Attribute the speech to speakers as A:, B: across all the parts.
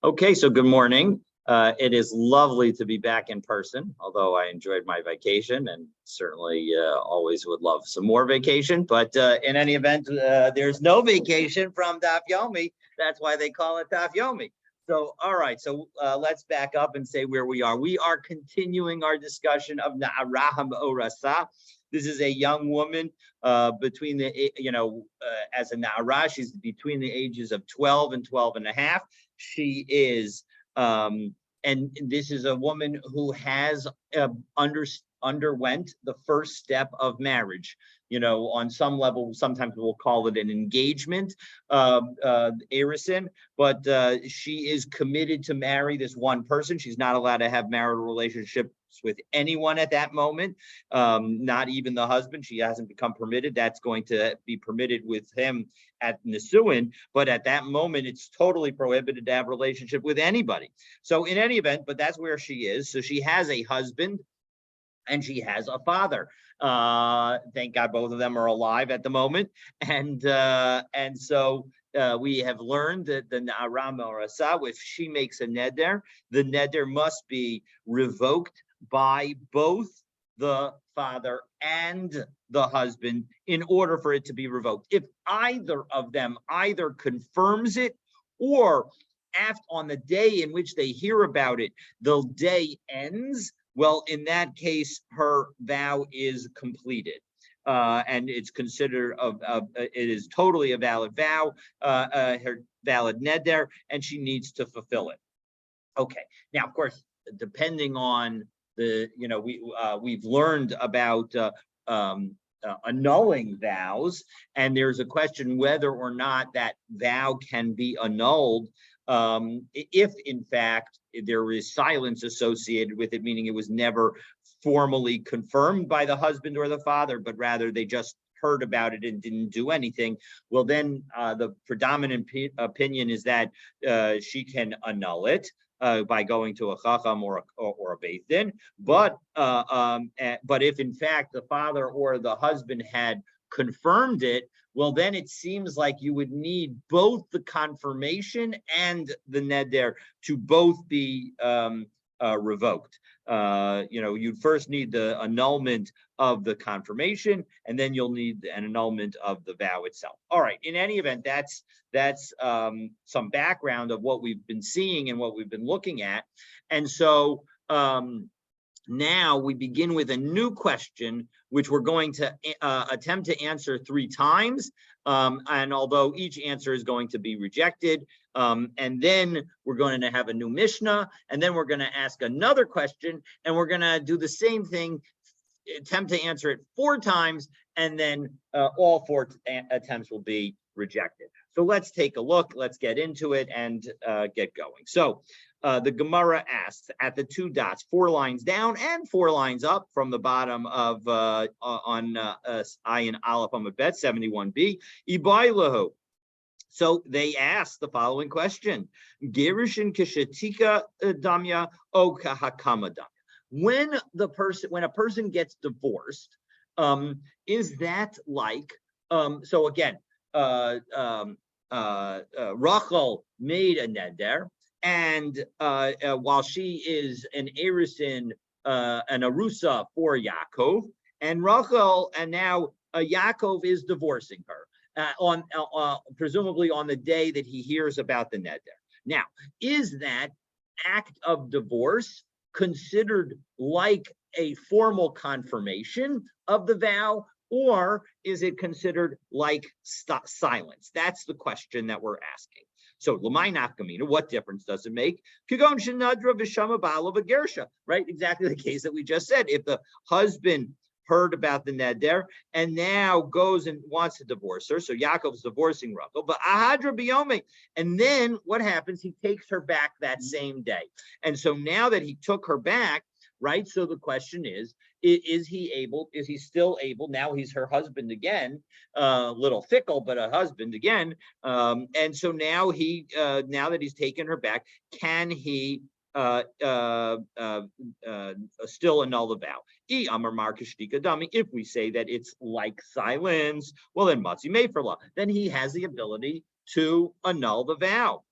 A: Okay, so good morning. It is lovely to be back in person, although I enjoyed my vacation and certainly always would love some more vacation. But in any event, there's no vacation from Daf Yomi. That's why they call it Daf Yomi. So, all right, so let's back up and say where we are. We are continuing our discussion of Nedarim Orasa. This is a young woman between the, as a Na'ara, she's between the ages of 12 and 12 and a half. She is, and this is a woman who has underwent the first step of marriage. On some level, sometimes we'll call it an engagement, Arison, but she is committed to marry this one person. She's not allowed to have marital relationships with anyone at that moment, not even the husband. She hasn't become permitted. That's going to be permitted with him at Nisuin, but at that moment, it's totally prohibited to have a relationship with anybody. So in any event, but that's where she is. So she has a husband and she has a father. Thank God both of them are alive at the moment. And so we have learned that the Na'aram Orasa, if she makes a neder, the neder must be revoked by both the father and the husband in order for it to be revoked. If either of them either confirms it or on the day in which they hear about it, the day ends, well, in that case, her vow is completed. And it's considered it is totally a valid vow, her valid neder, and she needs to fulfill it. Okay. Now, of course, depending on we've learned about annulling vows, and there's a question whether or not that vow can be annulled if, in fact, there is silence associated with it, meaning it was never formally confirmed by the husband or the father, but rather they just heard about it and didn't do anything. Well, then the predominant opinion is that she can annul it by going to a chacham or a beit din. But if in fact the father or the husband had confirmed it, well, then it seems like you would need both the confirmation and the neder to both be revoked. You'd first need the annulment of the confirmation, and then you'll need an annulment of the vow itself. All right. In any event, that's some background of what we've been seeing and what we've been looking at. And so now we begin with a new question, which we're going to attempt to answer 3 times. And although each answer is going to be rejected, and then we're going to have a new Mishnah, and then we're going to ask another question, and we're going to do the same thing, attempt to answer it 4 times, and then all 4 attempts will be rejected. So let's take a look, let's get into it and get going. So the Gemara asks at the 2 dots, 4 lines down and 4 lines up from the bottom of on Ayin Aleph Amud Bet 71b, Ibailahu. So they ask the following question: Gerushin kishetika damya o kahakama damya. When a person gets divorced, is that like so again? Rachel made a neder, and while she is an Arison, an Arusa for Yaakov, and Rachel, and now Yaakov is divorcing her presumably on the day that he hears about the neder. Now, is that act of divorce considered like a formal confirmation of the vow, or is it considered like silence? That's the question that we're asking. So, l'may nafkamina, what difference does it make? Kigon shenadra v'shama ba'ala v'gersha, right? Exactly the case that we just said. If the husband heard about the neder and now goes and wants to divorce her, so Yaakov's divorcing Rachel, but ahadra biyome, and then what happens? He takes her back that same day, and so now that he took her back, right? So the question is he still able? Now he's her husband again, little fickle, but a husband again. And so now now that he's taken her back, can he still annul the vow? If we say that it's like silence, well then matzi meferla, then he has the ability to annul the vow.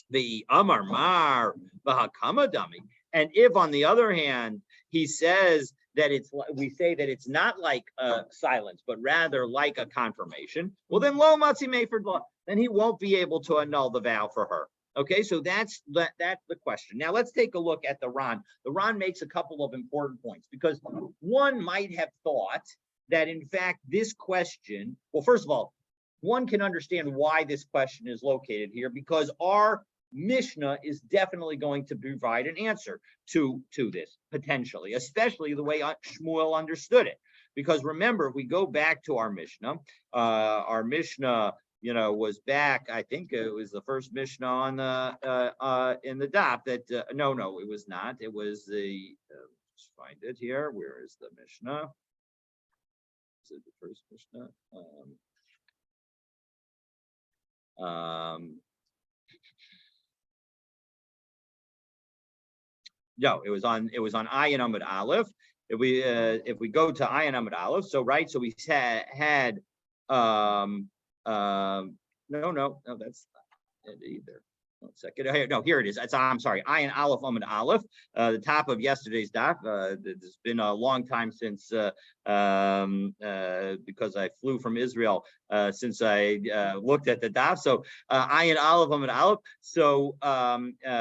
A: the Amar Mar Bahakama dummy. And if, on the other hand, he says that we say that it's not like silence, but rather like a confirmation, well, then lo matzi mayford law, then he won't be able to annul the vow for her. Okay, so that's the question. Now let's take a look at the Ran. The Ran makes a couple of important points, because one might have thought that, in fact, this question, well, first of all, one can understand why this question is located here, because our Mishnah is definitely going to provide an answer to this, potentially, especially the way Shmuel understood it. Because remember, if we go back to our Mishnah was back, I think it was the first Mishnah on the in the daf that no, it was not. It was the let's find it here. Where is the Mishnah? Is it the first Mishnah? No, it was on Ayin Amud Aleph. If we go to Ayin Amud Aleph, so we had no, that's not it either. 1 second. No, here it is. I'm sorry. Ayin Aleph Amud Aleph, the top of yesterday's daf. It's been a long time since because I flew from Israel since I looked at the daf. So Ayin Aleph Amud Aleph. So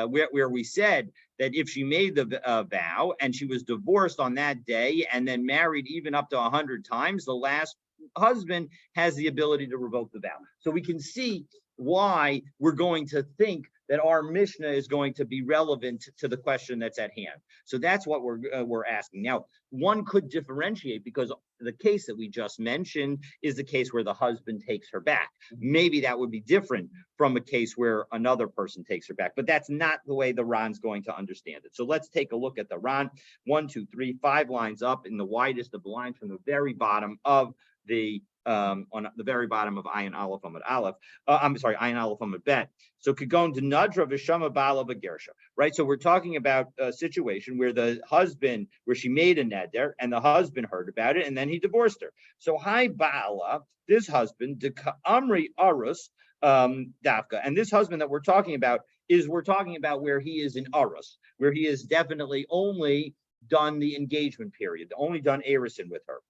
A: where we said that if she made the vow and she was divorced on that day and then married even up to 100 times, the last husband has the ability to revoke the vow. So we can see why we're going to think that our Mishnah is going to be relevant to the question that's at hand. So that's what we're asking. Now, one could differentiate, because the case that we just mentioned is the case where the husband takes her back. Maybe that would be different from a case where another person takes her back, but that's not the way the Ran's going to understand it. So let's take a look at the Ran. 1, 2, 3, 5 lines up in the widest of the lines from the very bottom of the on the very bottom of Ayin Aleph Amud Aleph. I'm sorry, Ayin Aleph Amud Bet. So Kagon Denadra Vishama Bala Bagersha, right? So we're talking about a situation where where she made a neder and the husband heard about it and then he divorced her. So Hai Bala, this husband, de Amri Arus Dafka, and this husband that we're talking about where he is in Arus, where he has definitely only done the engagement period, only done Arison with her.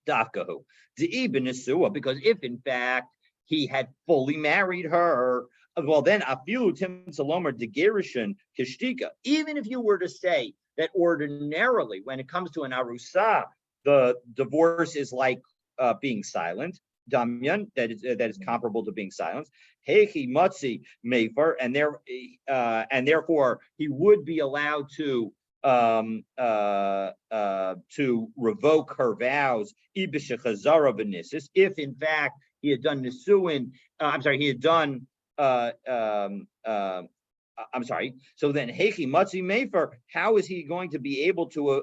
A: Dafkahu, because if in fact he had fully married her, well then afilu tim salomer degerishin kishtika. Even if you were to say that ordinarily, when it comes to an arusa, the divorce is like being silent, damyan, that is comparable to being silent. Hechi matzi mefer, and therefore he would be allowed to revoke her vows if in fact he had done nisuin. So then Hechi Matzi Mefer, how is he going to be able to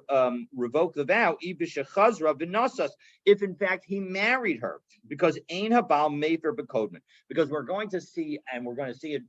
A: revoke the vow if in fact he married her? Because Ein Habal Mefer Bekodman. Because we're going to see, and we're going to see it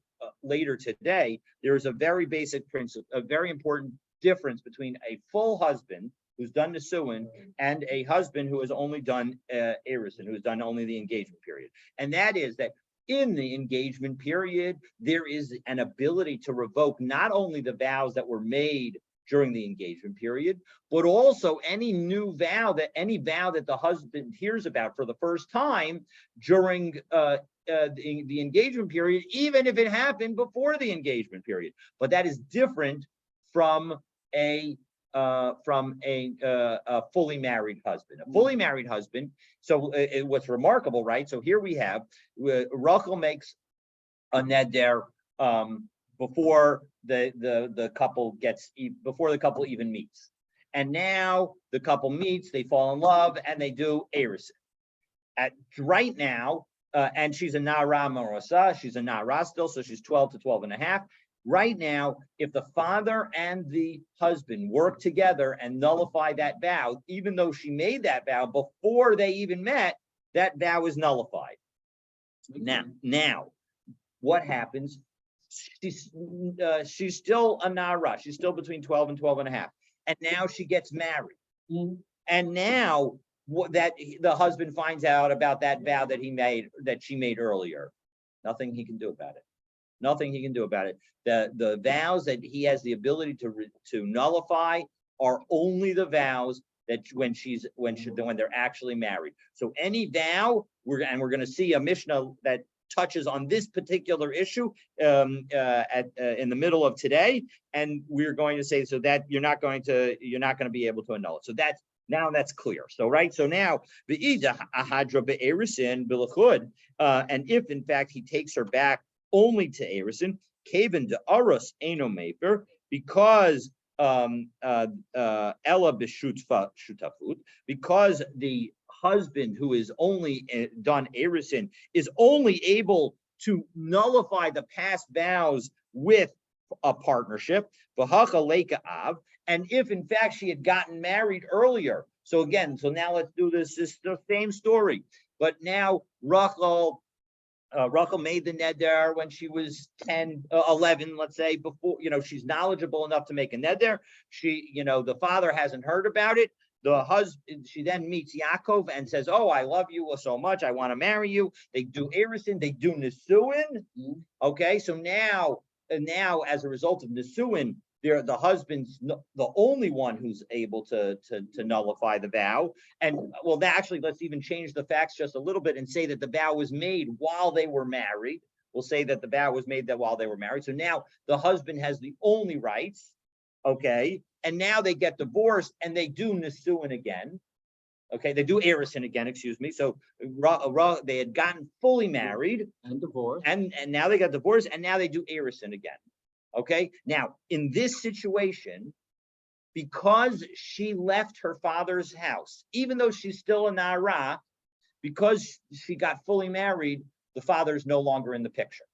A: later today, there is a very basic principle, a very important difference between a full husband who's done nisuin and a husband who has only done erison, who has done only the engagement period. And that is that in the engagement period, there is an ability to revoke not only the vows that were made during the engagement period, but also any vow that the husband hears about for the first time during the engagement period, even if it happened before the engagement period. But that is different from a fully married husband. A fully married husband. So what's remarkable, right? So here we have Rachel makes a neder before the couple even meets, and now the couple meets, they fall in love, and they do erison. Right now, and she's a nara marasa, she's a nara still, so she's 12 to 12 and a half. Right now, if the father and the husband work together and nullify that vow, even though she made that vow before they even met, that vow is nullified. Now, what happens? She's still a nara. She's still between 12 and 12 and a half. And now she gets married. Mm-hmm. And now that the husband finds out about that vow that she made earlier, nothing he can do about it. Nothing he can do about it. The vows that he has the ability to nullify are only the vows that when they're actually married. So any vow, we're going to see a Mishnah that touches on this particular issue in the middle of today, and we're going to say so that you're not going to be able to annul it. So that's clear. So right. So now and if in fact he takes her back only to Erison, Kaven de Arus Eno Mefer, because Ella B'Shutafut, because the husband who is only done Erison is only able to nullify the past vows with a partnership, and if in fact she had gotten married earlier. So now let's do this. This is the same story, but now Rachel made the neder when she was 10, 11, let's say, before, she's knowledgeable enough to make a neder. She, the father hasn't heard about it. The husband, she then meets Yaakov and says, "Oh, I love you so much. I want to marry you." They do Erison, they do Nisuin. Okay, so now as a result of Nisuin, the husband's the only one who's able to nullify the vow. And well, let's even change the facts just a little bit and say that the vow was made while they were married. We'll say that the vow was made while they were married. So now the husband has the only rights. Okay, and now they get divorced and they do Nisuin again. Okay, they do Erison again, excuse me. So they had gotten fully married
B: and divorced,
A: and now they got divorced, and now they do Erison again. Okay, now in this situation, because she left her father's house, even though she's still a Nara, because she got fully married, the father's no longer in the picture.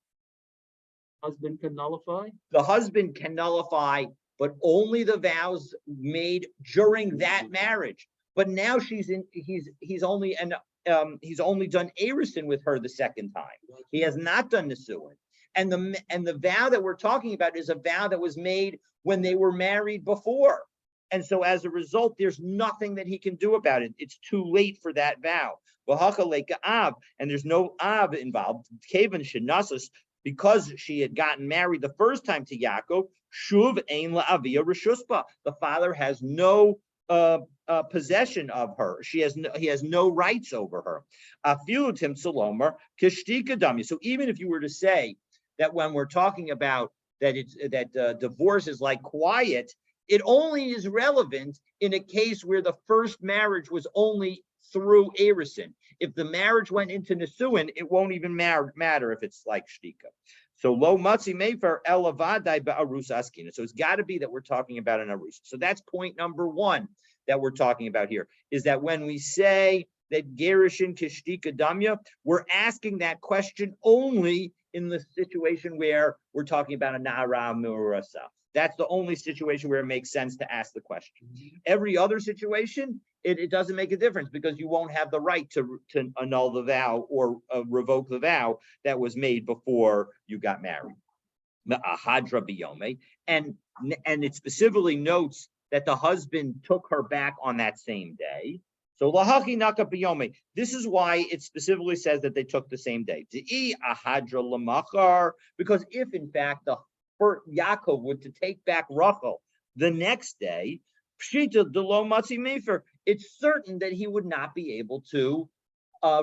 B: Husband can nullify?
A: The husband can nullify, but only the vows made during that marriage. But now he's only done Erison with her the second time. He has not done Nisuin. And the vow that we're talking about is a vow that was made when they were married before. And so as a result, there's nothing that he can do about it. It's too late for that vow. And there's no Av involved. Kavan Shenasas, because she had gotten married the first time to Yaakov, Shuv Ein La'avia Reshuspa. The father has no possession of her. He has no rights over her. Afilutim Salomer Kishtika Damya. So even if you were to say that when we're talking about that divorce is like quiet, it only is relevant in a case where the first marriage was only through Erison. If the marriage went into Nisuin, it won't even matter if it's like Shtika. So lo matzi mefer elavadai ba'arusa askina. So it's got to be that we're talking about an arusa. So that's point number one that we're talking about here, is that when we say that gerushin kishtika damya, we're asking that question only in the situation where we're talking about a na'ara murasa. That's the only situation where it makes sense to ask the question. Every other situation, it doesn't make a difference, because you won't have the right to annul the vow or revoke the vow that was made before you got married. And it specifically notes that the husband took her back on that same day. So lahachi naka biyome. This is why it specifically says that they took the same day. Because if in fact Yaakov would to take back Rachel the next day, it's certain that he would not be able to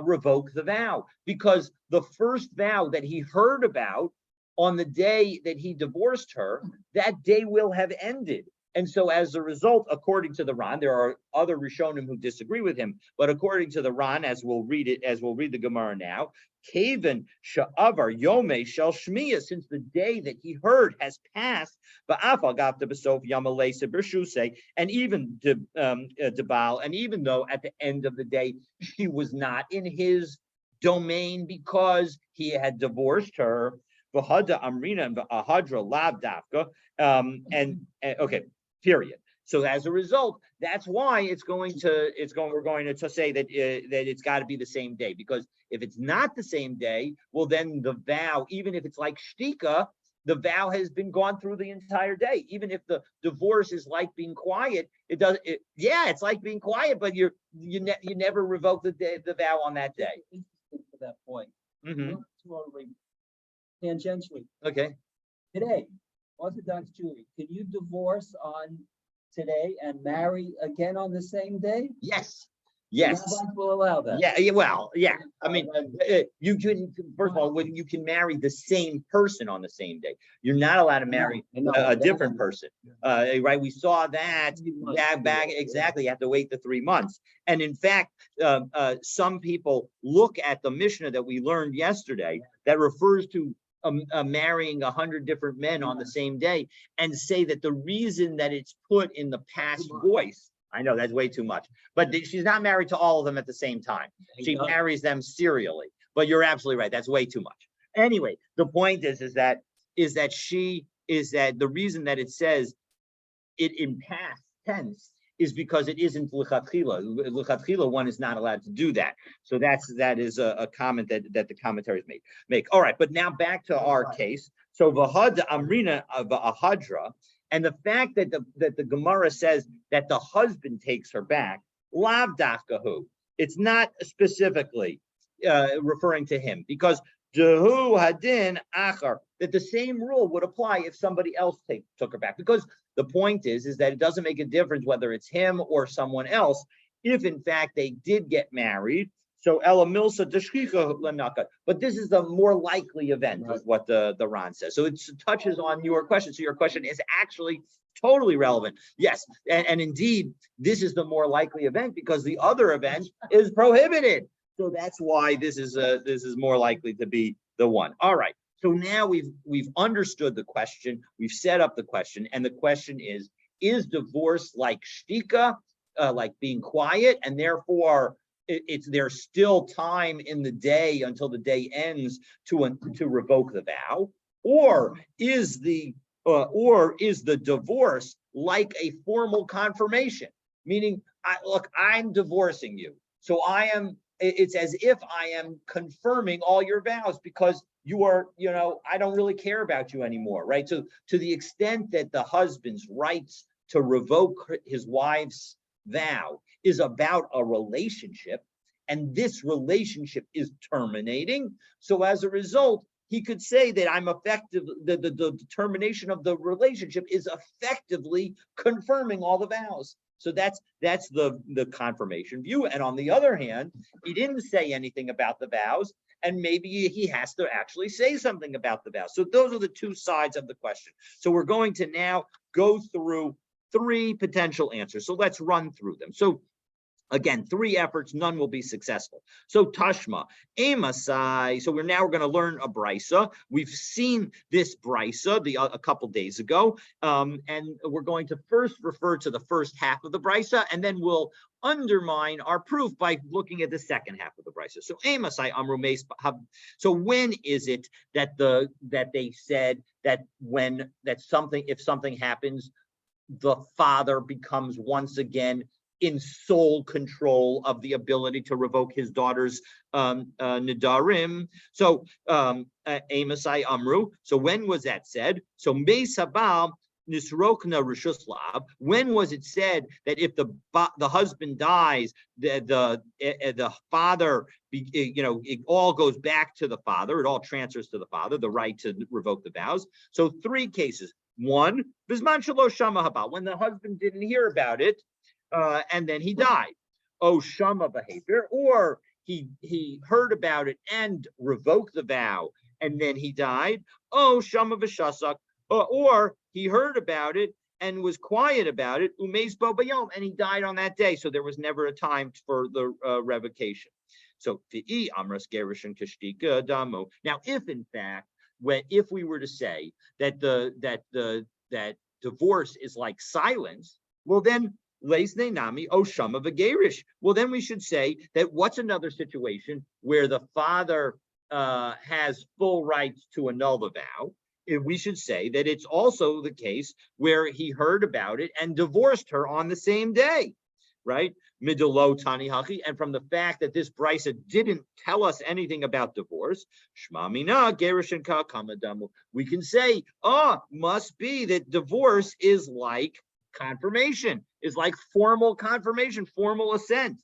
A: revoke the vow, because the first vow that he heard about on the day that he divorced her, that day will have ended. And so as a result, according to the Ran, there are other Rishonim who disagree with him, but according to the Ran, as we'll read the Gemara now, Kaven Sha'avar Yome Shel Shmiya, since the day that he heard has passed, and even Debal, and even though at the end of the day she was not in his domain because he had divorced her, V'hada Amrina and V'ahadra Lav Dafka, okay. Period. So as a result, that's why we're going to say that it's got to be the same day, because if it's not the same day, well then the vow, even if it's like shtika, the vow has been gone through the entire day. Even if the divorce is like being quiet, it's like being quiet, but you never revoke the vow on that day.
B: To that point, tangentially.
A: Okay.
B: Today, Orthodox Jewry, can you divorce on today and marry again on the same day?
A: Yes.
B: The
A: Yes.
B: rabbis will allow that.
A: Yeah, well, yeah. I mean, you can, first of all, when you can marry the same person on the same day, you're not allowed to marry
B: I know.
A: a different person. Right? We saw that
B: 3 months
A: back,
B: ago,
A: exactly. You have to wait the 3 months. And in fact, some people look at the Mishnah that we learned yesterday that refers to marrying 100 different men on the same day and say that the reason that it's put in the past voice, I know that's way too much, but she's not married to all of them at the same time. She marries them serially. But you're absolutely right. That's way too much. Anyway, the point is that the reason that it says it in past tense is because it isn't lichatchila. Lichatchila, one is not allowed to do that. So that is a comment that the commentaries make. All right, but now back to our case. So v'had amrina v'ahadra, and the fact that the Gemara says that the husband takes her back, lav dafkahu. It's not specifically referring to him, because Jehu hadin achar, that the same rule would apply if somebody else took her back. Because the point is that it doesn't make a difference whether it's him or someone else, if in fact they did get married. So ela milsa deshchicha lenaka. But this is the more likely event, is what the Ran says. So it touches on your question. So your question is actually totally relevant. Yes, and indeed, this is the more likely event because the other event is prohibited. So that's why this is more likely to be the one. All right. So now we've understood the question, we've set up the question, and the question is divorce like shtika, like being quiet, and therefore there's still time in the day until the day ends to revoke the vow, or is the divorce like a formal confirmation, meaning I'm divorcing you, so it's as if I am confirming all your vows because you are, I don't really care about you anymore, right? So to the extent that the husband's rights to revoke his wife's vow is about a relationship, and this relationship is terminating, so as a result, he could say that I'm effective, the termination of the relationship is effectively confirming all the vows. So that's the confirmation view. And on the other hand, he didn't say anything about the vows, and maybe he has to actually say something about the vows. So those are the two sides of the question. So we're going to now go through 3 potential answers. So let's run through them. So again, 3 efforts, none will be successful. So Tashma, Amasai. So we're going to learn a brisa. We've seen this brisa a couple days ago, and we're going to first refer to the first half of the brisa, and then we'll undermine our proof by looking at the second half of the brisa. So Amasai Amru Meis. So when is it that they said that if something happens, the father becomes once again in sole control of the ability to revoke his daughter's Nedarim. So Amasai Amru. So when was that said? So Meis Habal Nisrokna Rishus Lab. When was it said that if the husband dies, the father, it all goes back to the father. It all transfers to the father, the right to revoke the vows. So 3 cases. 1, Bisman Shalosh Shama Habal, when the husband didn't hear about it, and then he died. Oh, Shama behavior, or he heard about it and revoked the vow, and then he died. Oh, Shama v'shasak, or he heard about it and was quiet about it. Umeis bo bayom, and he died on that day. So there was never a time for the revocation. So v'i amras gerish and kashtika damo. Now, if in fact, if we were to say that that divorce is like silence, well then Leisne Nami Oshama Vagerish. Well, then we should say that what's another situation where the father has full rights to annul the vow? We should say that it's also the case where he heard about it and divorced her on the same day, right? Midolo Tani Haki, and from the fact that this brisa didn't tell us anything about divorce, Shmamina Gerishin Ka Kamadamu, we can say, must be that divorce is like confirmation, is like formal confirmation, formal assent.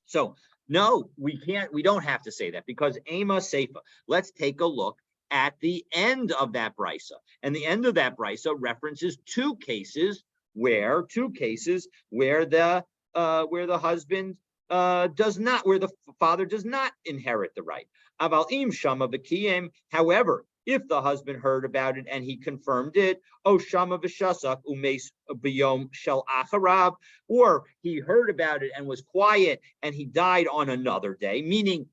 A: So no, we don't have to say that, because Ema Seifa. Let's take a look at the end of that brisa. And the end of that brisa references two cases where the husband does not, where the father does not inherit the right. Aval im shama v'kiyem. However, if the husband heard about it and he confirmed it, oh shama v'shasak umes biyom shel acharav, or he heard about it and was quiet and he died on another day, meaning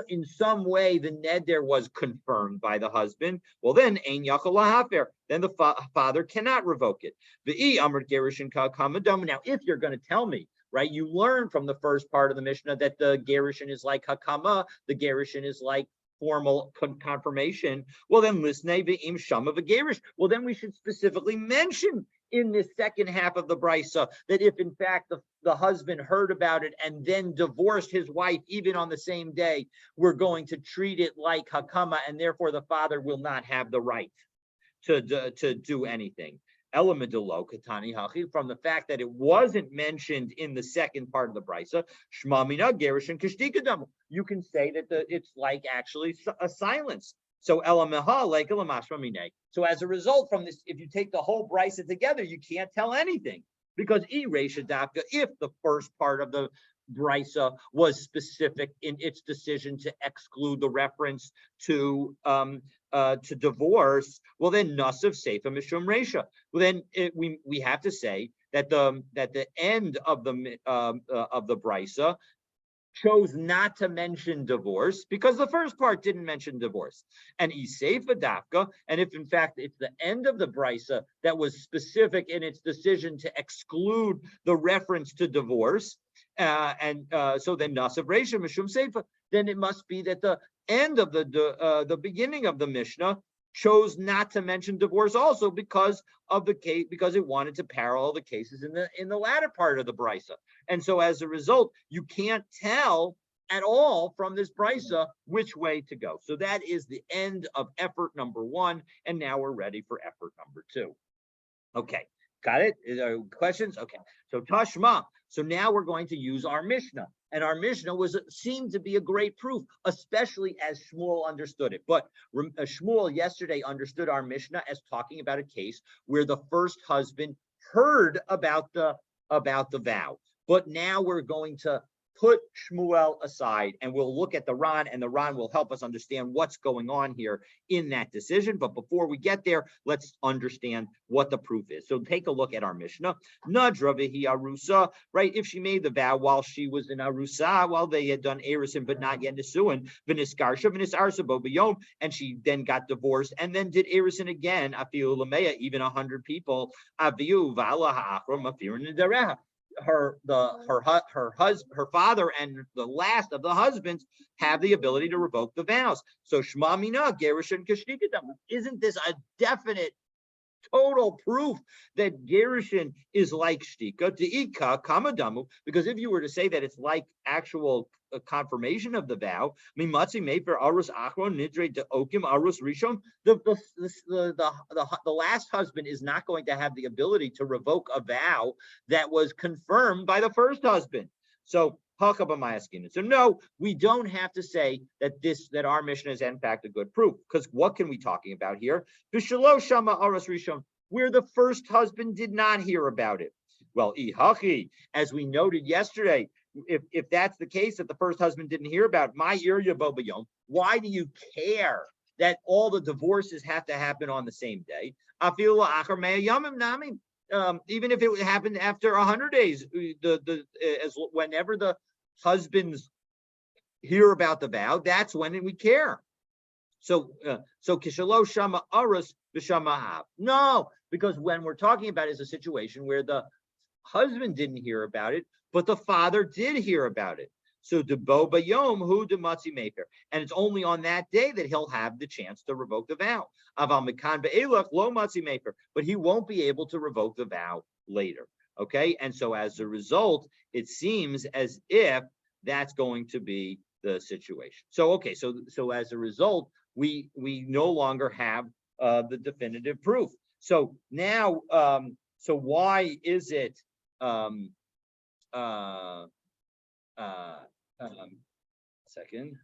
A: in some way the neder was confirmed by the husband, well then ein yachol lahafer, then the father cannot revoke it. V'i amr gerushin kamadam. Now, if you're going to tell me, right, you learn from the first part of the Mishnah that the gerushin is like hakama, the gerushin is like formal confirmation. Well, then lisnei v'im shama v'gerish. Well, then we should specifically mention in this second half of the brisa that if in fact the husband heard about it and then divorced his wife even on the same day, we're going to treat it like hakama, and therefore the father will not have the right to do anything. Elamidolo katani hachi, from the fact that it wasn't mentioned in the second part of the brisa, shmamina gerushin kishtikadamu. You can say that it's like actually a silence. So elamaha like elamashmamine. So as a result from this, if you take the whole brisa together, you can't tell anything, because if the first part of the brisa was specific in its decision to exclude the reference to divorce, well then nasav seifa mishum reisha. Well then we have to say that the end of the brisa chose not to mention divorce because the first part didn't mention divorce. And iseifa dafka, and if in fact it's the end of the brisa that was specific in its decision to exclude the reference to divorce, so then nasav reisha mishum seifa, then it must be that the end of the beginning of the Mishnah chose not to mention divorce also because of the case, because it wanted to parallel the cases in the latter part of the brisa. And so as a result, you can't tell at all from this brisa which way to go. So that is the end of effort number one, and now we're ready for effort number two. Okay, got it? Questions? Okay, so Tashma. So now we're going to use our Mishnah. And our Mishnah seemed to be a great proof, especially as Shmuel understood it. But Shmuel yesterday understood our Mishnah as talking about a case where the first husband heard about the vow. But now we're going to put Shmuel aside and we'll look at the Ran, and the Ran will help us understand what's going on here in that decision. But before we get there, let's understand what the proof is. So take a look at our Mishnah. Nadra v'hi arusa, right? If she made the vow while she was in arusa, while they had done erisin but not yet nisuin, v'niskarsha v'nisarsa bo b'yom, and she then got divorced and then did erisin again, afiu lameya, even 100 people, aviu v'ala ha'achra mafir nedareha. Her father and the last of the husbands have the ability to revoke the vows. So Shema Mina Gerushin Kashnikadam. Isn't this a definite total proof that Gerushin is like Shtika, Deika, Kamadamu? Because if you were to say that it's like actual confirmation of the vow, Mimatzi Mefer Arus Achron Nidre de Okim Arus Rishon, the last husband is not going to have the ability to revoke a vow that was confirmed by the first husband. So so no, we don't have to say that our Mishnah is in fact a good proof, because what can we talking about here? Where the first husband did not hear about it. Well, as we noted yesterday, if that's the case, that the first husband didn't hear about my irya bobayom, why do you care that all the divorces have to happen on the same day? Even if it happened after 100 days, whenever the husbands hear about the vow, that's when we care. So kishalo shama arus v'shama. No, because when we're talking about is a situation where the husband didn't hear about it, but the father did hear about it. So debo bayom hu dematzi mefer, and it's only on that day that he'll have the chance to revoke the vow. Aval mekan be'elach lo matzi mefer, but he won't be able to revoke the vow later. Okay, and so as a result, it seems as if that's going to be the situation. So okay, so as a result, we no longer have the definitive proof. So now, so why is it? Second.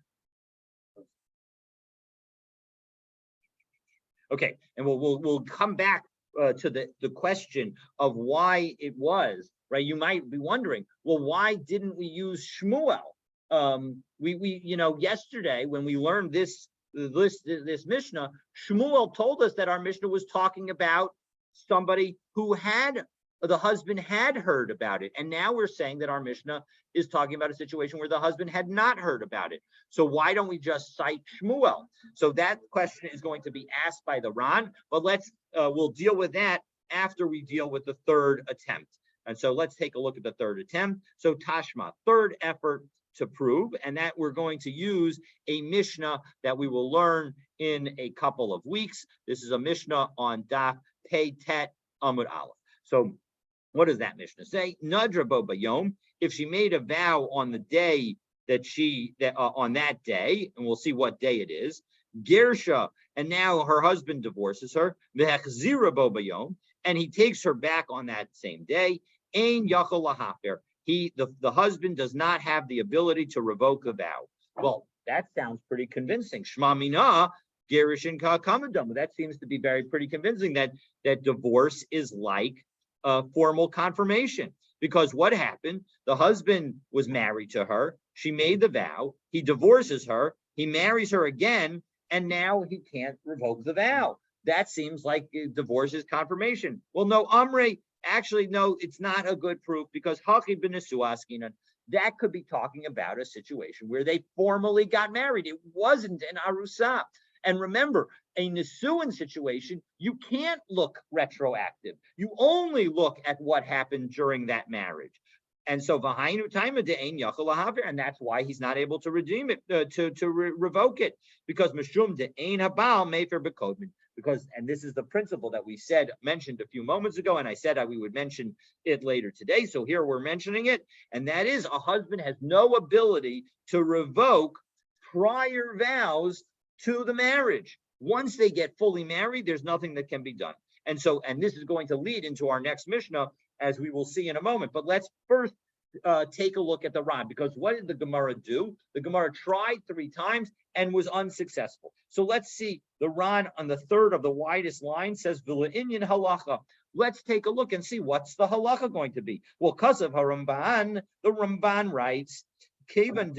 A: Okay, and we'll come back to the question of why it was, right. You might be wondering, well, why didn't we use Shmuel? We yesterday when we learned this Mishnah, Shmuel told us that our Mishnah was talking about somebody who had the husband had heard about it, and now we're saying that our Mishnah is talking about a situation where the husband had not heard about it. So why don't we just cite Shmuel? So that question is going to be asked by the Ran, but we'll deal with that after we deal with the third attempt. And so let's take a look at the third attempt. So Tashma, third effort to prove, and that we're going to use a Mishnah that we will learn in a couple of weeks. This is a Mishnah on Daf Pei Tet Amud Aleph. So what does that Mishnah say? Nadra bo bayom, if she made a vow on the day on that day, and we'll see what day it is, Gersha, and now her husband divorces her, v'hechzira bo bayom, and he takes her back on that same day, ein yachol lahafer, the husband does not have the ability to revoke a vow. Well, that sounds pretty convincing. Shma mina, gerishin ka'kamadam. That seems to be pretty convincing that divorce is like formal confirmation. Because what happened? The husband was married to her. She made the vow. He divorces her. He marries her again, and now he can't revoke the vow. That seems like divorce is confirmation. Well, no, Amre. Actually, no, it's not a good proof, because Hachi b'nesuaskinan, that could be talking about a situation where they formally got married. It wasn't an arusa. And remember, a Nisuin situation, you can't look retroactive. You only look at what happened during that marriage. And so, and that's why he's not able to redeem it, revoke it, because mishum de'ein habal mefer bekodmin. Because, and this is the principle that we mentioned a few moments ago, and I said we would mention it later today. So here we're mentioning it, and that is a husband has no ability to revoke prior vows to the marriage. Once they get fully married, there's nothing that can be done. And this is going to lead into our next Mishnah, as we will see in a moment. But let's first take a look at the Ran, because what did the Gemara do? The Gemara tried 3 times and was unsuccessful. So let's see. The Ran on the third of the widest line says V'la inyan halacha. Let's take a look and see what's the halacha going to be. Well, because of Haramban, the Ramban writes, Kevan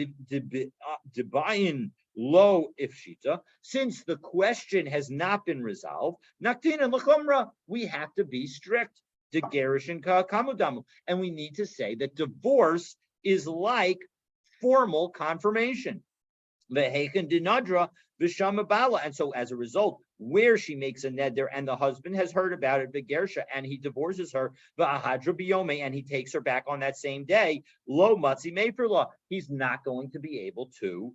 A: debayin lo ifshita, since the question has not been resolved, naktin and lachumra, we have to be strict. De gerishin ka'kamudamu, and we need to say that divorce is like formal confirmation. V'heichen dinadra v'shamabala, and so as a result, where she makes a neder and the husband has heard about it, v'gersha, and he divorces her, v'ahadra biyome, and he takes her back on that same day, lo matzi meferla, he's not going to be able to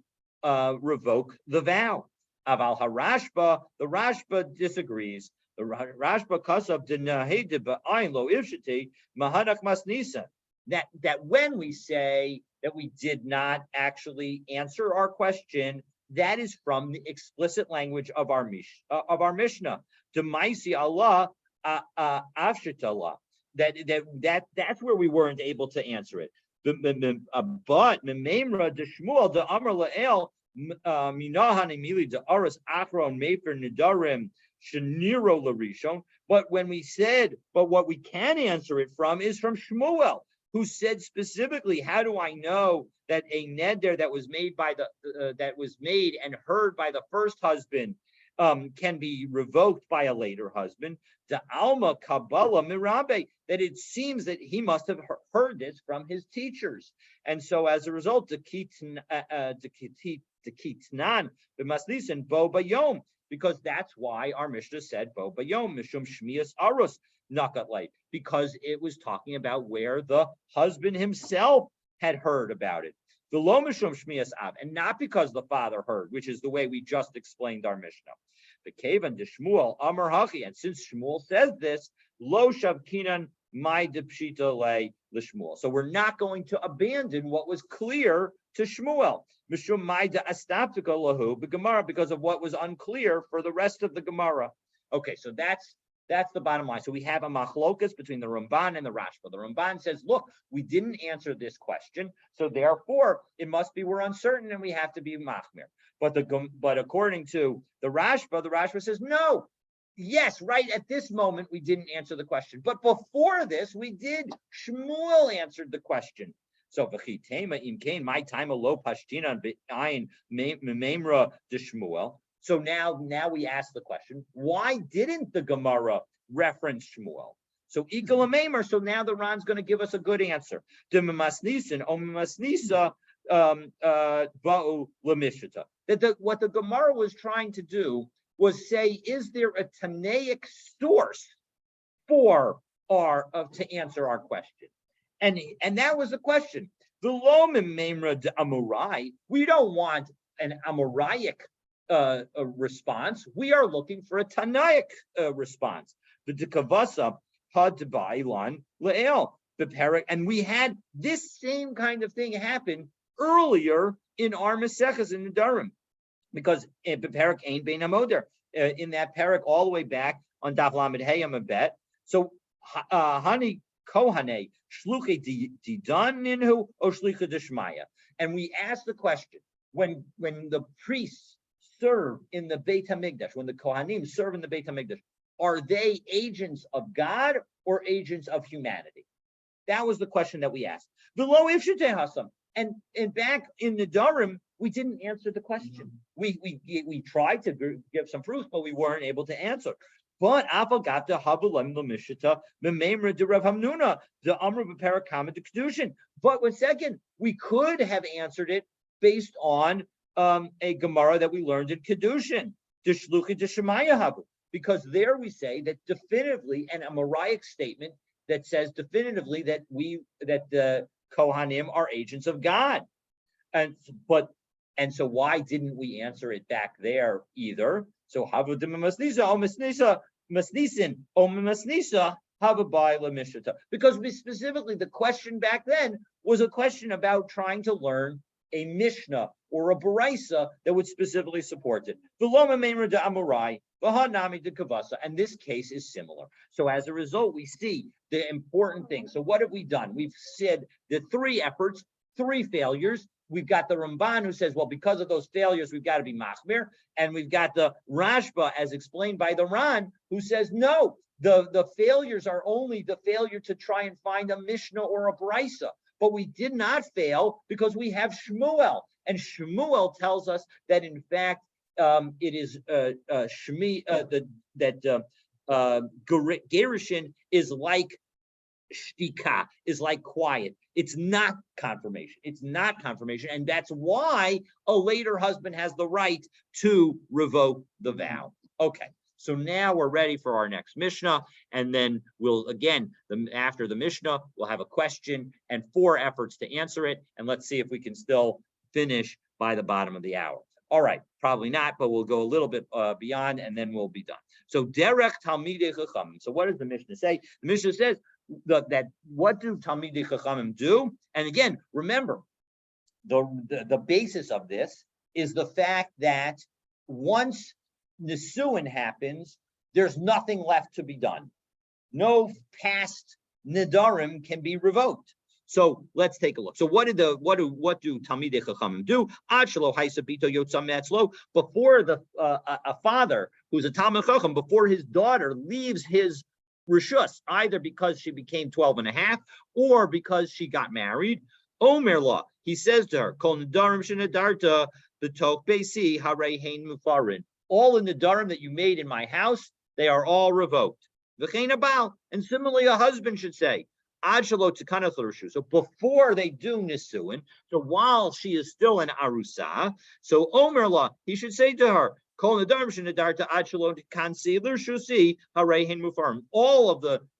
A: revoke the vow. Aval harashba, the Rashba disagrees. The Rashba kasav denahede ba'ayin lo ifshiti mahadak masnisa. That when we say that we did not actually answer our question, that is from the explicit language of our Mishnah. Demaisi Allah afshitallah. That's where we weren't able to answer it. But mememra de Shmuel de Amar Lael minahan emili de aras achron mefer Nedarim sheniro larishon. But when we said, but what we can answer it from is from Shmuel, who said specifically, how do I know that a neder that was made by that was made and heard by the first husband can be revoked by a later husband? The Alma Kabbalah Mirabe, that it seems that he must have heard this from his teachers, and so as a result, the Kitnan b'maslisin bo bayom, because that's why our Mishnah said bo bayom mishum shmias arus nakat light, because it was talking about where the husband himself had heard about it. The lo mishum shmias av, and not because the father heard, which is the way we just explained our Mishnah. The Kevan de Shmuel Amar Hachi, and since Shmuel says this, lo shavkinan my depshita le l'Shmuel. So we're not going to abandon what was clear to Shmuel. Mishum my da astaptika lahu b'Gemara, because of what was unclear for the rest of the Gemara. Okay, so that's the bottom line. So we have a machlokas between the Ramban and the Rashba. The Ramban says, look, we didn't answer this question, so therefore it must be we're uncertain and we have to be machmir. But according to the Rashba says, no, Yes, right at this moment, we didn't answer the question. But before this, we did. Shmuel answered the question. So, v'chitema im kain, my time a low pashtina ayin memra de Shmuel. So now we ask the question, why didn't the Gemara reference Shmuel? So, so now the Ron's going to give us a good answer. What the Gemara was trying to do was say, is there a Tanaic source for to answer our question? And that was the question. The Lomim Memra de Amorai, we don't want an Amoraic response. We are looking for a Tanaic response. The Dekavasa Hadbailan Leel. And we had this same kind of thing happen earlier in our Maseches in Nedarim. Because in Perak Ein Bein Amoder, in that Perak all the way back on Daf Lamed Hey Amabet. So Hani Kohane Shluche Didan Ninhu O Shlicha Deshmaya. And we asked the question, when the priests serve in the Beit HaMikdash, when the Kohanim serve in the Beit HaMikdash, are they agents of God or agents of humanity? That was the question that we asked. Below Ifshite Hasam. And back in the Nedarim, we didn't answer the question. We tried to give some proof, but we weren't able to answer. But Afagata Habulam Lamishita Mememra de Rav Hamnuna the Amr Parakama de Kedushin. But one second, we could have answered it based on a Gemara that we learned in Kedushin, the Shlucha de Shemaya Habu, because there we say that definitively, and a Amoraic statement that says definitively that the Kohanim are agents of God. And so why didn't we answer it back there either? So because we specifically, the question back then was a question about trying to learn a Mishnah or a Baraisa that would specifically support it. And this case is similar. So as a result, we see the important thing. So what have we done? We've said the 3 efforts, 3 failures. We've got the Ramban who says, well, because of those failures, we've got to be machmir. And we've got the Rashba, as explained by the Ran, who says, no, the failures are only the failure to try and find a Mishnah or a Baraisa. But we did not fail because we have Shmuel. And Shmuel tells us that, in fact, it is Gerushin is like shtika, is like quiet. It's not confirmation. It's not confirmation. And that's why a later husband has the right to revoke the vow. Okay. So now we're ready for our next Mishnah. And then we'll, again, after the Mishnah, we'll have a question and 4 efforts to answer it. And let's see if we can still finish by the bottom of the hour. All right, probably not, but we'll go a little bit beyond and then we'll be done. So Derech Talmidei Chachamim. So what does the Mishnah say? The Mishnah says that what do Talmidei Chachamim do? And again, remember, the basis of this is the fact that once Nisuin happens, there's nothing left to be done. No past Nedarim can be revoked. So let's take a look. So what do Talmidei Chachamim do? Before a father who's a Talmid Chacham, before his daughter leaves his rishus, either because she became 12 and a half or because she got married, Omer law, he says to her, Kol Nedarim shenedarta b'tok beisi harei hein mufarin. All in the Nedarim that you made in my house, they are all revoked. V'chein abal, and similarly a husband should say, so before they do Nisuin, so while she is still an Arusa, so Omer la, he should say to her, all of the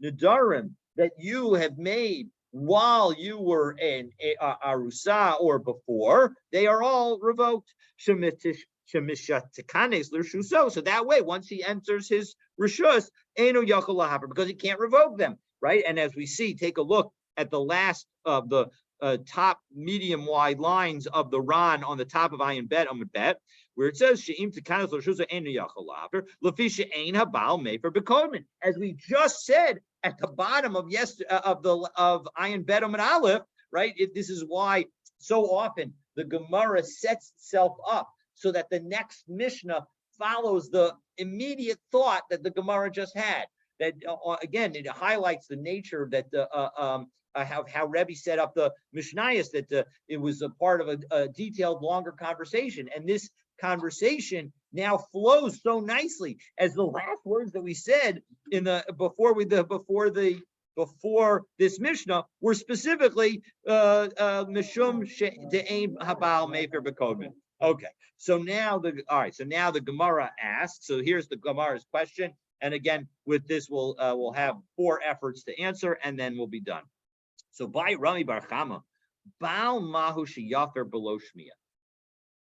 A: Nedarim that you have made while you were an Arusa or before, they are all revoked. So that way, once he enters his Rishus, because he can't revoke them. Right, and as we see, take a look at the last of the top medium wide lines of the Ran on the top of Ayin Bet Amud Bet, where it says She'im Tekanos L'Shusa Ein Yachalaver Lefisha Ein Habal Mefer Bekodmin. As we just said at the bottom of Ayin Bet Amud Aleph, right? This is why so often the Gemara sets itself up so that the next Mishnah follows the immediate thought that the Gemara just had. That again, it highlights the nature that how Rebbe set up the Mishnayos, that it was a part of a detailed, longer conversation, and this conversation now flows so nicely as the last words that we said in the before this Mishnah were specifically Mishum De'aim Habal Mefer B'Kodmin. Okay, so now the Gemara asks. So here's the Gemara's question, and again, with this we'll have 4 efforts to answer, and then we'll be done. So by Rami Bar Chama, Baal Mahu Sheyafer Below Shmiya.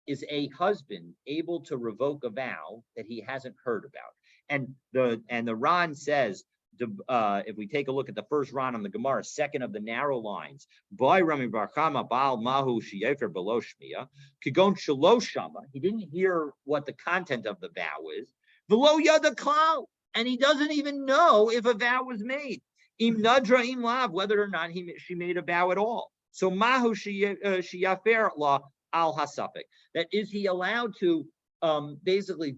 A: Is a husband able to revoke a vow that he hasn't heard about? And the Ran says, if we take a look at the first Ran on the Gemara, second of the narrow lines, by Rami Bar Chama Baal Mahu Sheyafer Below Shmiya, Kigon Shelo Shama, he didn't hear what the content of the vow is, Velo Yada Klal, and he doesn't even know if a vow was made. Im Nadra Im Lav, whether or not she made a vow at all. So Mahu Sheyafer La Al Hasafik. That is he allowed to basically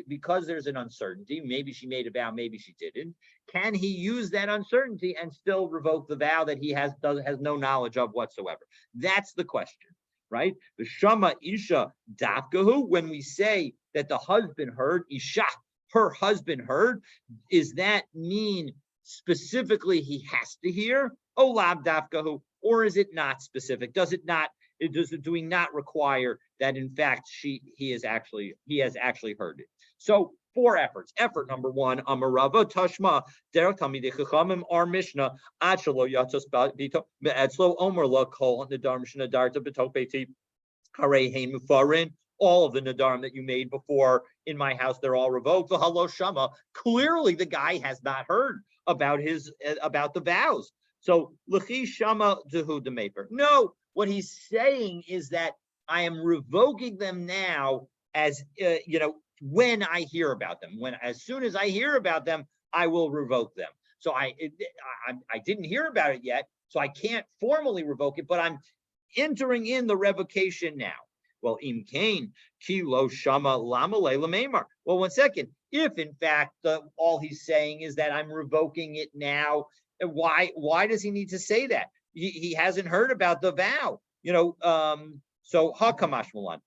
A: because there's an uncertainty, maybe she made a vow, maybe she didn't, can he use that uncertainty and still revoke the vow that he has no knowledge of whatsoever? That's the question, right? The Shama Isha Dafkahu, when we say that the husband heard, Isha, her husband heard, is that mean specifically he has to hear? Oh, Lab Dafkahu, or is it not specific? Do we not require that in fact he has actually heard it? So 4 efforts. Effort number 1, Amarava Tashma Derek Tamid Chachamim our Mishnah Achalo Yatzos Bito Etzlo Omer La Kol Nedarim Shnadarta Betok Beiti Harei Hein Mufarin. All of the Nedarim that you made before in my house, they're all revoked. The Halo Shama. Clearly the guy has not heard about the vows. So L'chi Shama Dehu Demeper. No. What he's saying is that I am revoking them now as, when I hear about them. As soon as I hear about them, I will revoke them. So I didn't hear about it yet, so I can't formally revoke it, but I'm entering in the revocation now. Well, Im Kain, Kilo Shama Lama Leila Maimar. Well, 1 second. If in fact all he's saying is that I'm revoking it now, why does he need to say that? He hasn't heard about the vow, so Hakamash Malan.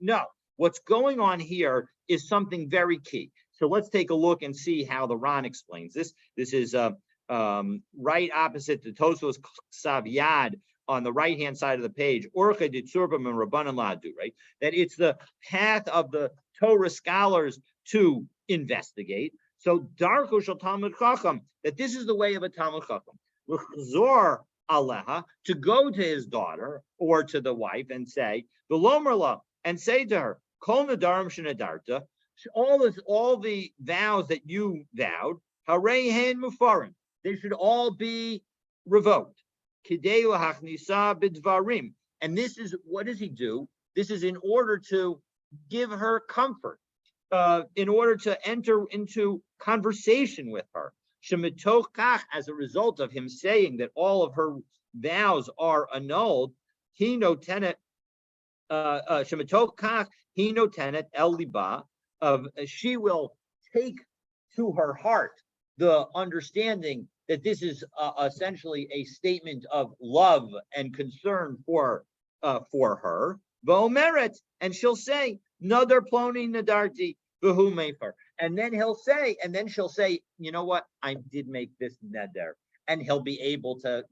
A: No, what's going on here is something very key. So let's take a look and see how the Ran explains this. This is right opposite the Tosfos Savyad on the right-hand side of the page. Right? That it's the path of the Torah scholars to investigate. So Darko Shel Talmud Chacham, that this is the way of a Talmud Chacham. L'chzor aleha, to go to his daughter or to the wife and say, V'lomerla, and say to her, Kol nedarim shenadarta, all the vows that you vowed, harei hen mufarim, they should all be revoked. Kidei lahachnisa b'dvarim, and this is, what does he do? This is in order to give her comfort. In order to enter into conversation with her. Shemitoch kach, as a result of him saying that all of her vows are annulled, he notenet Shemitoch kach, he notenet el liba, she will take to her heart the understanding that this is essentially a statement of love and concern for her. V'omeret, and she'll say, Nadar ploni nadarti v'hu mefer. And then she'll say, you know what? I did make this neder, and he'll be able to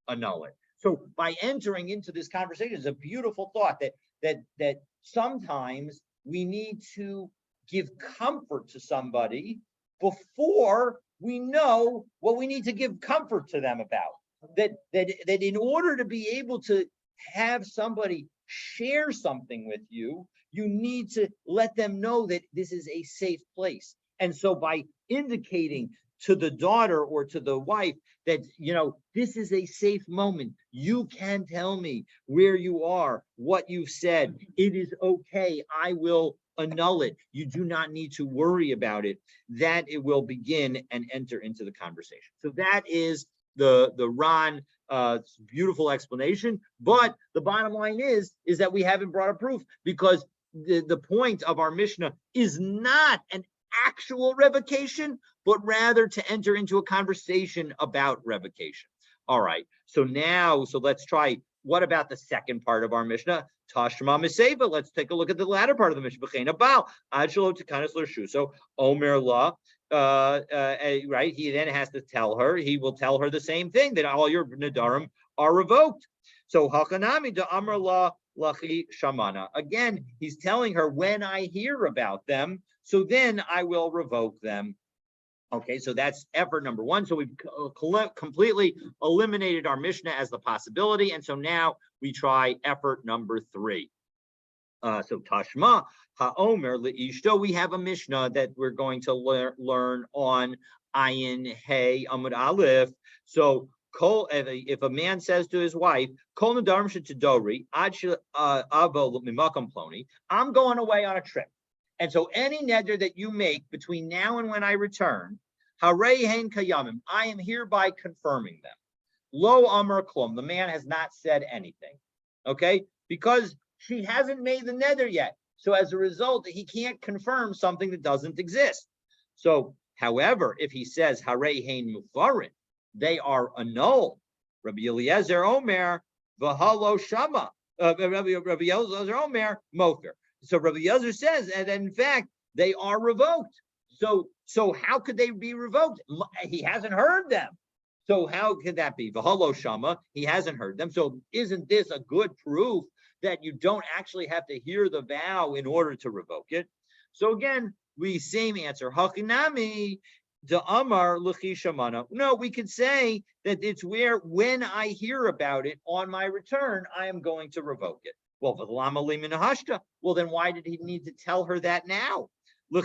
A: annul it. So by entering into this conversation, it's a beautiful thought that sometimes we need to give comfort to somebody before we know what we need to give comfort to them about. That in order to be able to have somebody share something with you, you need to let them know that this is a safe place. And so by indicating to the daughter or to the wife that, this is a safe moment, you can tell me where you are, what you've said, it is okay, I will annul it, you do not need to worry about it, that it will begin and enter into the conversation. So that is the Ran It's a beautiful explanation, but the bottom line is that we haven't brought a proof, because the point of our Mishnah is not an actual revocation, but rather to enter into a conversation about revocation. All right, so let's try. What about the second part of our Mishnah? Tashma Miseva. Let's take a look at the latter part of the Mishnah. So Omer La, right? He then has to tell her. He will tell her the same thing, that all your Nedarim are revoked. So Hakanami de Amar La Lachi Shamana. Again, he's telling her, when I hear about them, so then I will revoke them. Okay, so that's effort number one. So we've completely eliminated our Mishnah as the possibility. And so now we try effort number three. So Tashma HaOmer Le'ishto, we have a Mishnah that we're going to learn on Ayin Hey Amud Aleph. So if a man says to his wife, Kol Nedarim Shetidori Ad Avo Mimakam Ploni, I'm going away on a trip. And so any neder that you make between now and when I return, harei hein kayamim, I am hereby confirming them. Lo amar klum, the man has not said anything, okay? Because she hasn't made the neder yet. So as a result, he can't confirm something that doesn't exist. So, however, if he says harei hein mufarin, they are annulled. Rabbi Eliezer Omer, v'halo shama, Rabbi Eliezer Omer, mofer. So Rabbi Yezer says, and in fact, they are revoked. So how could they be revoked? He hasn't heard them. So how could that be? V'halo shama, he hasn't heard them. So isn't this a good proof that you don't actually have to hear the vow in order to revoke it? So again, same answer. Hakinami de Amar Luchi Shamana. No, we could say that it's where, when I hear about it on my return, I am going to revoke it. Well, then why did he need to tell her that now? When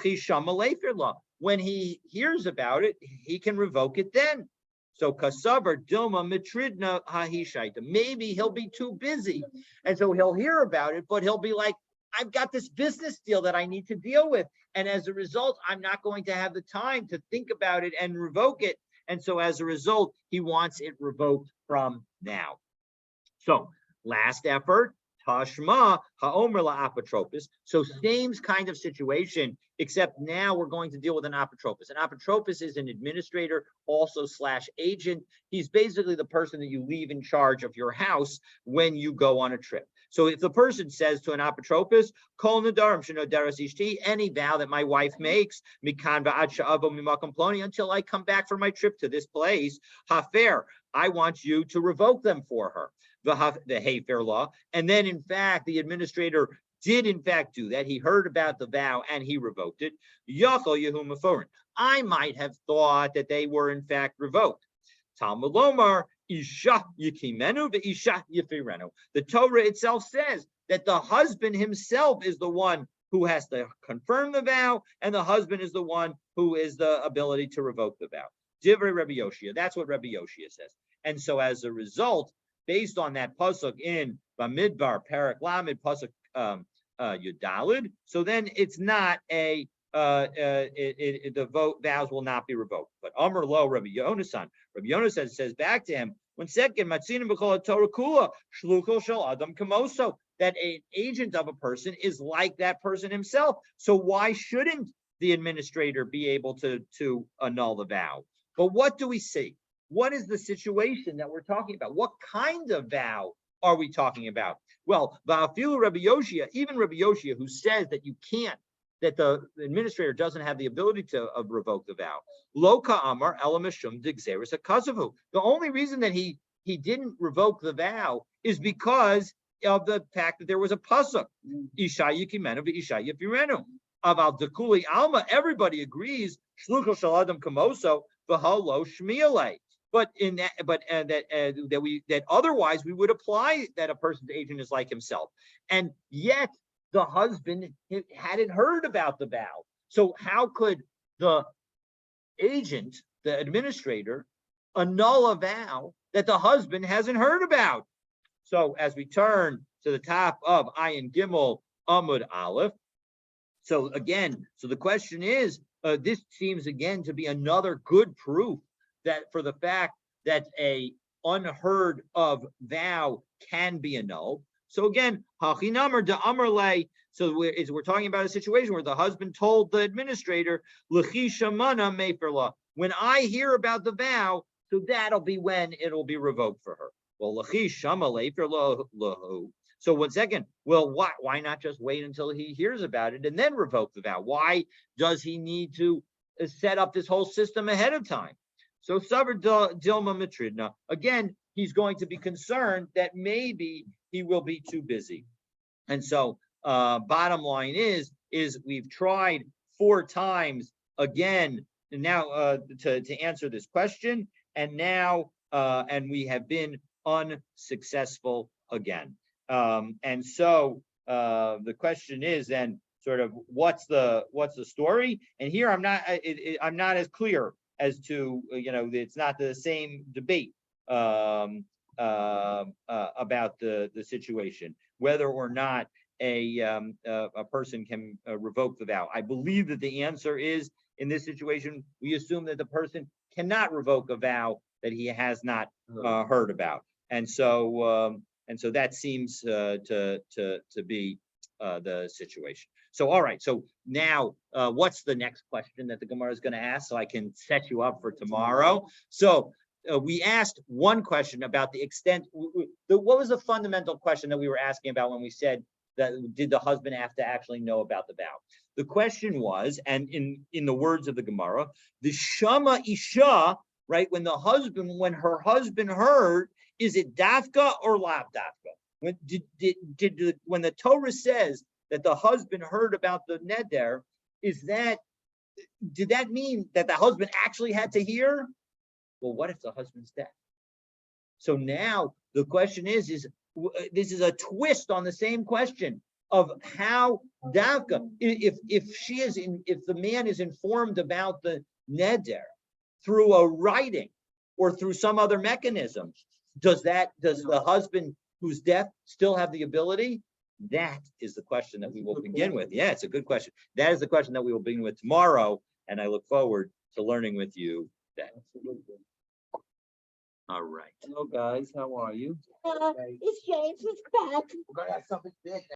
A: he hears about it, he can revoke it then. So kasavar dilma mitridna hahishaita. Maybe he'll be too busy, and so he'll hear about it, but he'll be like, I've got this business deal that I need to deal with, and as a result, I'm not going to have the time to think about it and revoke it. And so as a result, he wants it revoked from now. So last effort. Tashma haomer la'apotropos. So same kind of situation, except now we're going to deal with an apotropos. An apotropos is an administrator, also / agent. He's basically the person that you leave in charge of your house when you go on a trip. So if the person says to an apotropos, Kol Nedarim shenodaras ishti, any vow that my wife makes, mikan va'ad sha'avo mimakom ploni, until I come back from my trip to this place, hafer, I want you to revoke them for her. The Hayfair law. And then, in fact, the administrator did, in fact, do that. He heard about the vow and he revoked it. I might have thought that they were, in fact, revoked. Talmud Lomar, Isha Yikimenu, Isha Yifirenu. The Torah itself says that the husband himself is the one who has to confirm the vow, and the husband is the one who is the ability to revoke the vow. Divrei Rabbi Yoshia. That's what Rabbi Yoshia says. And so, as a result, based on that pasuk in Bamidbar Parak Lamed pasuk Yudalid, so then it's not the vows will not be revoked. But Amar Lo Rabbi Yonasan says back to him, when second Matzinim b'chol Torah kula shluchol shel Adam kamoso, that an agent of a person is like that person himself. So why shouldn't the administrator be able to annul the vow? But what do we see? What is the situation that we're talking about? What kind of vow are we talking about? Well, even Rabbi Yoshia, who says that you can't, that the administrator doesn't have the ability to revoke the vow. Lo ka'amar elamishum digzeris akazavu. The only reason that he didn't revoke the vow is because of the fact that there was a pasuk, Isha yikimenu v'Isha yifirenu. Aval dekuli alma, everybody agrees, shluchel shel adam kamoso v'halo shmielei. But in that, that otherwise we would apply that a person's agent is like himself, and yet the husband hadn't heard about the vow. So how could the agent, the administrator, annul a vow that the husband hasn't heard about? So as we turn to the top of Ayin Gimel Amud Aleph, so the question is, this seems again to be another good proof that for the fact that a unheard of vow can be annulled. So again, hachinamar de amarle. So we're talking about a situation where the husband told the administrator, "L'chisha mana meferla." When I hear about the vow, so that'll be when it'll be revoked for her. Well, l'chisha lahu. So one second. Well, why not just wait until he hears about it and then revoke the vow? Why does he need to set up this whole system ahead of time? So Savar Dilma Matridna, again, he's going to be concerned that maybe he will be too busy. And so bottom line is we've tried 4 times again now to answer this question, and now and we have been unsuccessful again. And so the question is then sort of what's the story? And here I'm not as clear as to it's not the same debate about the situation, whether or not a person can revoke the vow. I believe that the answer is, in this situation, we assume that the person cannot revoke a vow that he has not heard about, and so that seems to be the situation. So, all right. So now, what's the next question that the Gemara is going to ask, so I can set you up for tomorrow? So we asked one question about the extent. What was the fundamental question that we were asking about when we said that did the husband have to actually know about the vow? The question was, and in the words of the Gemara, the Shama Isha, right? When her husband heard, is it dafka or lav dafka? When the Torah says that the husband heard about the neder, did that mean that the husband actually had to hear? Well, what if the husband's dead? So now the question is this is a twist on the same question of how davka, if the man is informed about the neder through a writing or through some other mechanism, does the husband who's deaf still have the ability? That is the question that we will begin with. Yeah, it's a good question. That is the question that we will begin with tomorrow, and I look forward to learning with you then. All right.
B: Hello, guys. How are you?
C: It's James. It's back.
D: We're gonna have something big.